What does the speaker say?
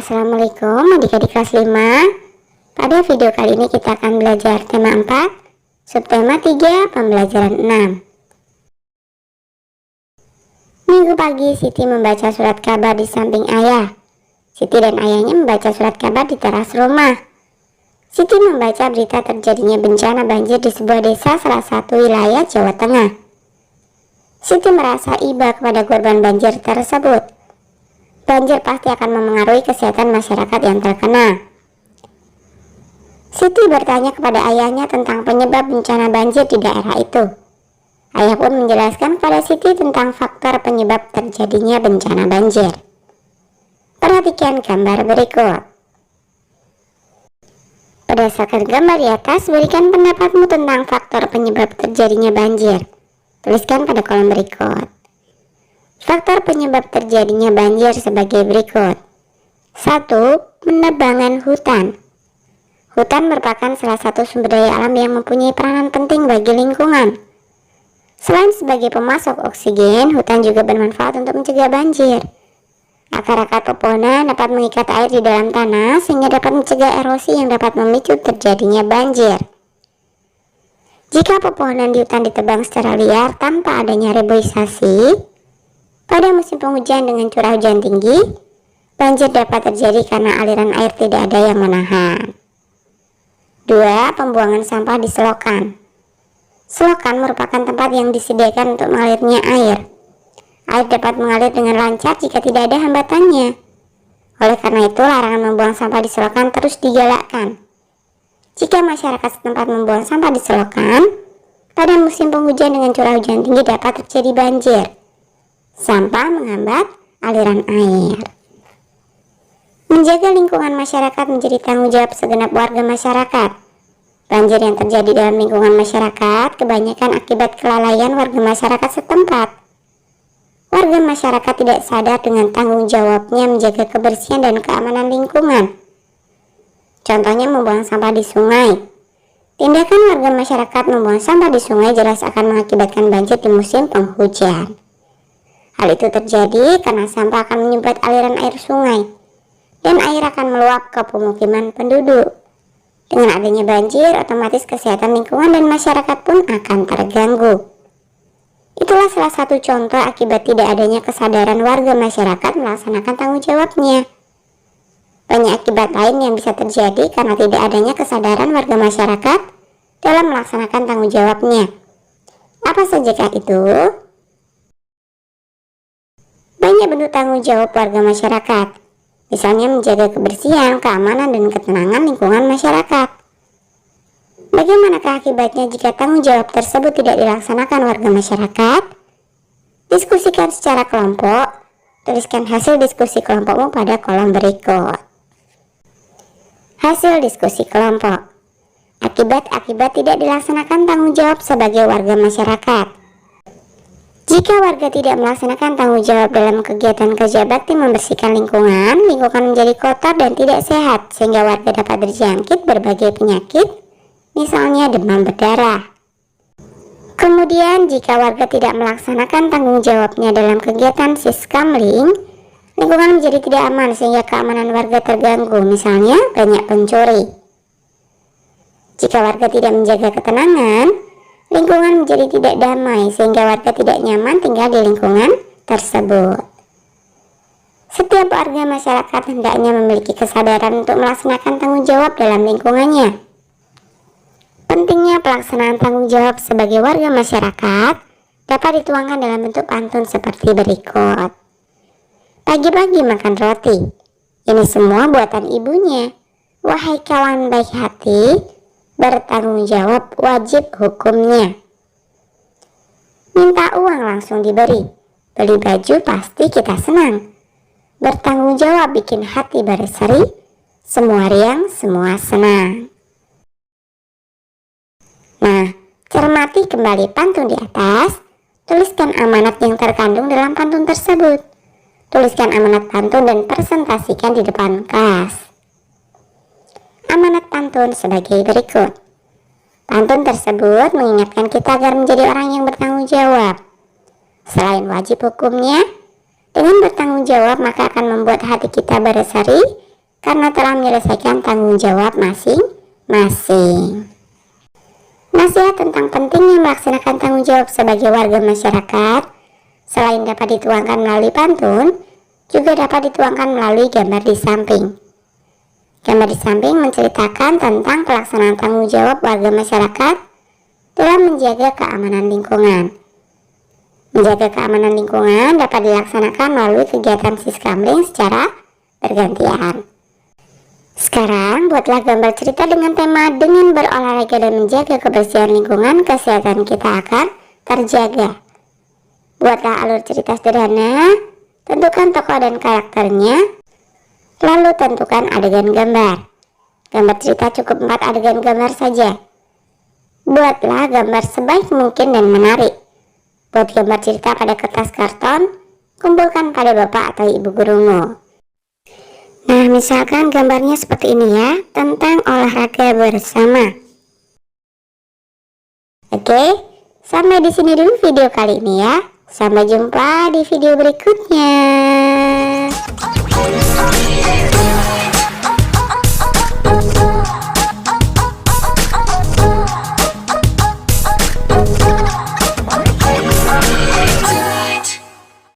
Assalamualaikum adik-adik kelas 5. Pada video kali ini kita akan belajar tema 4, subtema 3, pembelajaran 6. Minggu pagi Siti membaca surat kabar di samping ayah. Siti dan ayahnya membaca surat kabar di teras rumah. Siti membaca berita terjadinya bencana banjir di sebuah desa salah satu wilayah Jawa Tengah. Siti merasa iba kepada korban banjir tersebut. Banjir pasti akan memengaruhi kesehatan masyarakat yang terkena. Siti bertanya kepada ayahnya tentang penyebab bencana banjir di daerah itu. Ayah pun menjelaskan kepada Siti tentang faktor penyebab terjadinya bencana banjir. Perhatikan gambar berikut. Berdasarkan gambar di atas, berikan pendapatmu tentang faktor penyebab terjadinya banjir. Tuliskan pada kolom berikut. Faktor penyebab terjadinya banjir sebagai berikut. 1. Penebangan hutan. Hutan merupakan salah satu sumber daya alam yang mempunyai peranan penting bagi lingkungan. Selain sebagai pemasok oksigen, hutan juga bermanfaat untuk mencegah banjir. Akar-akar pepohonan dapat mengikat air di dalam tanah sehingga dapat mencegah erosi yang dapat memicu terjadinya banjir. Jika pepohonan di hutan ditebang secara liar tanpa adanya reboisasi, pada musim penghujan dengan curah hujan tinggi, banjir dapat terjadi karena aliran air tidak ada yang menahan. 2. Pembuangan sampah di selokan. Selokan merupakan tempat yang disediakan untuk mengalirnya air. Air dapat mengalir dengan lancar jika tidak ada hambatannya. Oleh karena itu, larangan membuang sampah di selokan terus digalakkan. Jika masyarakat setempat membuang sampah di selokan, pada musim penghujan dengan curah hujan tinggi dapat terjadi banjir. Sampah menghambat aliran air. Menjaga lingkungan masyarakat menjadi tanggung jawab segenap warga masyarakat. Banjir yang terjadi dalam lingkungan masyarakat kebanyakan akibat kelalaian warga masyarakat setempat. Warga masyarakat tidak sadar dengan tanggung jawabnya menjaga kebersihan dan keamanan lingkungan. Contohnya membuang sampah di sungai. Tindakan warga masyarakat membuang sampah di sungai jelas akan mengakibatkan banjir di musim penghujan. Hal itu terjadi karena sampah akan menyumbat aliran air sungai dan air akan meluap ke pemukiman penduduk. Dengan adanya banjir, otomatis kesehatan lingkungan dan masyarakat pun akan terganggu. Itulah salah satu contoh akibat tidak adanya kesadaran warga masyarakat melaksanakan tanggung jawabnya. Banyak akibat lain yang bisa terjadi karena tidak adanya kesadaran warga masyarakat dalam melaksanakan tanggung jawabnya. Apa sajakah itu? Banyak bentuk tanggung jawab warga masyarakat, misalnya menjaga kebersihan, keamanan, dan ketenangan lingkungan masyarakat. Bagaimanakah akibatnya jika tanggung jawab tersebut tidak dilaksanakan warga masyarakat? Diskusikan secara kelompok. Tuliskan hasil diskusi kelompokmu pada kolom berikut. Hasil diskusi kelompok. Akibat-akibat tidak dilaksanakan tanggung jawab sebagai warga masyarakat. Jika warga tidak melaksanakan tanggung jawab dalam kegiatan kerja bakti membersihkan lingkungan, lingkungan menjadi kotor dan tidak sehat, sehingga warga dapat terjangkit berbagai penyakit, misalnya demam berdarah. Kemudian, jika warga tidak melaksanakan tanggung jawabnya dalam kegiatan siskamling, lingkungan menjadi tidak aman sehingga keamanan warga terganggu, misalnya banyak pencuri. Jika warga tidak menjaga ketenangan, lingkungan menjadi tidak damai sehingga warga tidak nyaman tinggal di lingkungan tersebut. Setiap warga masyarakat hendaknya memiliki kesadaran untuk melaksanakan tanggung jawab dalam lingkungannya. Pentingnya pelaksanaan tanggung jawab sebagai warga masyarakat dapat dituangkan dalam bentuk pantun seperti berikut. Pagi-pagi makan roti, ini semua buatan ibunya. Wahai kawan baik hati, bertanggung jawab wajib hukumnya. Minta uang langsung diberi, beli baju pasti kita senang. Bertanggung jawab bikin hati berseri, semua riang, semua senang. Nah, cermati kembali pantun di atas, tuliskan amanat yang terkandung dalam pantun tersebut. Tuliskan amanat pantun dan presentasikan di depan kelas. Amanat pantun sebagai berikut. Pantun tersebut mengingatkan kita agar menjadi orang yang bertanggung jawab. Selain wajib hukumnya, dengan bertanggung jawab maka akan membuat hati kita berseri karena telah menyelesaikan tanggung jawab masing-masing. Nasihat tentang pentingnya melaksanakan tanggung jawab sebagai warga masyarakat, selain dapat dituangkan melalui pantun, juga dapat dituangkan melalui gambar di samping. Gambar di samping menceritakan tentang pelaksanaan tanggung jawab warga masyarakat dalam menjaga keamanan lingkungan. Menjaga keamanan lingkungan dapat dilaksanakan melalui kegiatan siskamling secara bergantian. Sekarang buatlah gambar cerita dengan tema dengan berolahraga dan menjaga kebersihan lingkungan, kesehatan kita akan terjaga. Buatlah alur cerita sederhana, tentukan tokoh dan karakternya, lalu tentukan adegan gambar. Gambar cerita cukup 4 adegan gambar saja. Buatlah gambar sebaik mungkin dan menarik. Buat gambar cerita pada kertas karton, kumpulkan pada bapak atau ibu gurumu. Nah, misalkan gambarnya seperti ini ya, tentang olahraga bersama. Oke, sampai di sini dulu video kali ini ya. Sampai jumpa di video berikutnya.